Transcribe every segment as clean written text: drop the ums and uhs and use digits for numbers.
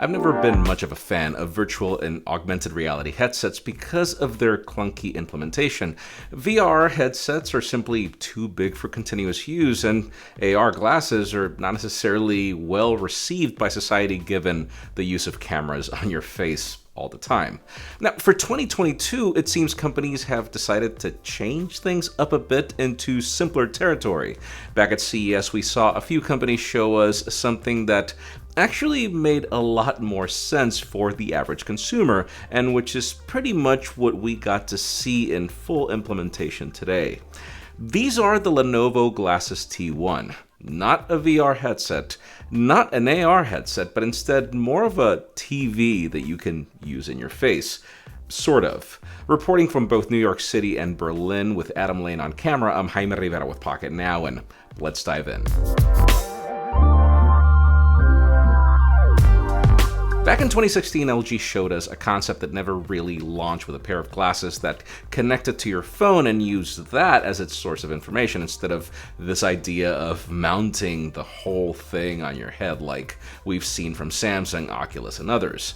I've never been much of a fan of virtual and augmented reality headsets because of their clunky implementation. VR headsets are simply too big for continuous use, and AR glasses are not necessarily well received by society given the use of cameras on your face all the time. Now, for 2022, it seems companies have decided to change things up a bit into simpler territory. Back at CES, we saw a few companies show us something that actually made a lot more sense for the average consumer, and which is pretty much what we got to see in full implementation today. These are the Lenovo Glasses T1. Not a VR headset, not an AR headset, but instead more of a TV that you can use in your face. Sort of. Reporting from both New York City and Berlin with Adam Lein on camera, I'm Jaime Rivera with Pocketnow, and let's dive in. Back in 2016, LG showed us a concept that never really launched with a pair of glasses that connected to your phone and used that as its source of information instead of this idea of mounting the whole thing on your head like we've seen from Samsung, Oculus, and others.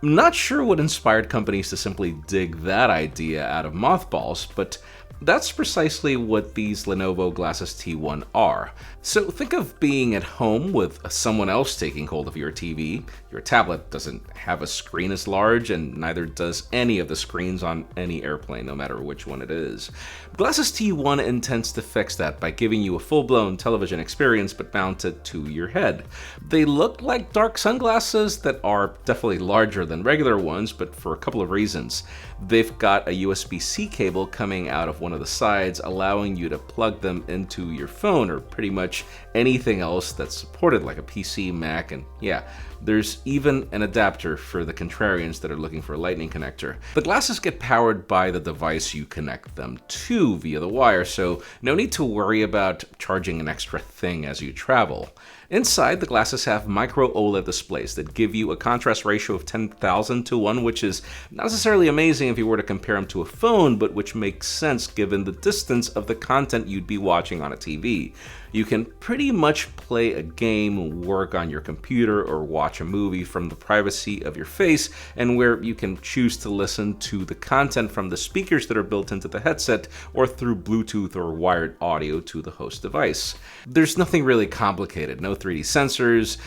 I'm not sure what inspired companies to simply dig that idea out of mothballs, but that's precisely what these Lenovo Glasses T1 are. So think of being at home with someone else taking hold of your TV. Your tablet doesn't have a screen as large, and neither does any of the screens on any airplane, no matter which one it is. Glasses T1 intends to fix that by giving you a full-blown television experience but mounted to your head. They look like dark sunglasses that are definitely larger than regular ones, but for a couple of reasons. They've got a USB-C cable coming out of one of the sides, allowing you to plug them into your phone or pretty much anything else that's supported, like a PC, Mac, and yeah, there's even an adapter for the contrarians that are looking for a lightning connector. The glasses get powered by the device you connect them to via the wire, so no need to worry about charging an extra thing as you travel. Inside, the glasses have micro OLED displays that give you a contrast ratio of 10,000 to 1, which is not necessarily amazing if you were to compare them to a phone, but which makes sense given the distance of the content you'd be watching on a TV. You can pretty much play a game, work on your computer, or watch a movie from the privacy of your face, and where you can choose to listen to the content from the speakers that are built into the headset or through Bluetooth or wired audio to the host device. There's nothing really complicated, no 3D sensors,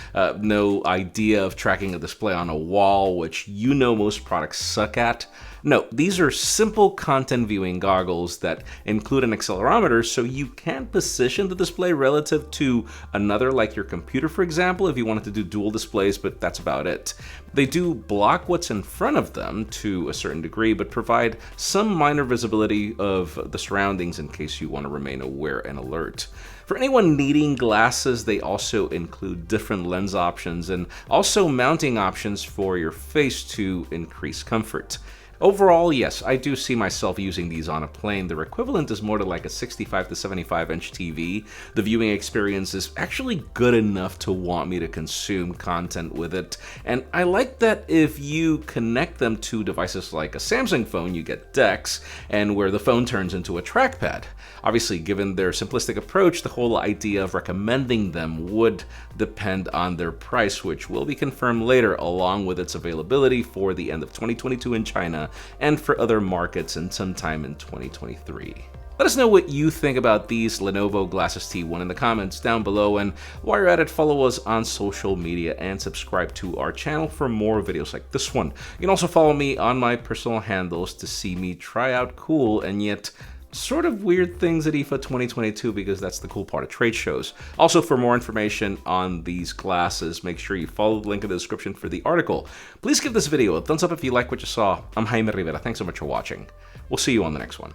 no idea of tracking a display on a wall, which you know most products suck at. No, these are simple content viewing goggles that include an accelerometer so you can position the display relative to another, like your computer, for example, if you wanted to do dual displays, but that's about it. They do block what's in front of them to a certain degree, but provide some minor visibility of the surroundings in case you want to remain aware and alert. For anyone needing glasses, they also include different lens options and also mounting options for your face to increase comfort. Overall, yes, I do see myself using these on a plane. Their equivalent is more to like a 65 to 75 inch TV. The viewing experience is actually good enough to want me to consume content with it. And I like that if you connect them to devices like a Samsung phone, you get DeX, and where the phone turns into a trackpad. Obviously, given their simplistic approach, the whole idea of recommending them would depend on their price, which will be confirmed later, along with its availability for the end of 2022 in China and for other markets in sometime in 2023. Let us know what you think about these Lenovo Glasses T1 in the comments down below, and while you're at it, follow us on social media and subscribe to our channel for more videos like this one. You can also follow me on my personal handles to see me try out cool and yet sort of weird things at IFA 2022, because that's the cool part of trade shows. Also, for more information on these glasses, make sure you follow the link in the description for the article. Please give this video a thumbs up if you like what you saw. I'm Jaime Rivera. Thanks so much for watching. We'll see you on the next one.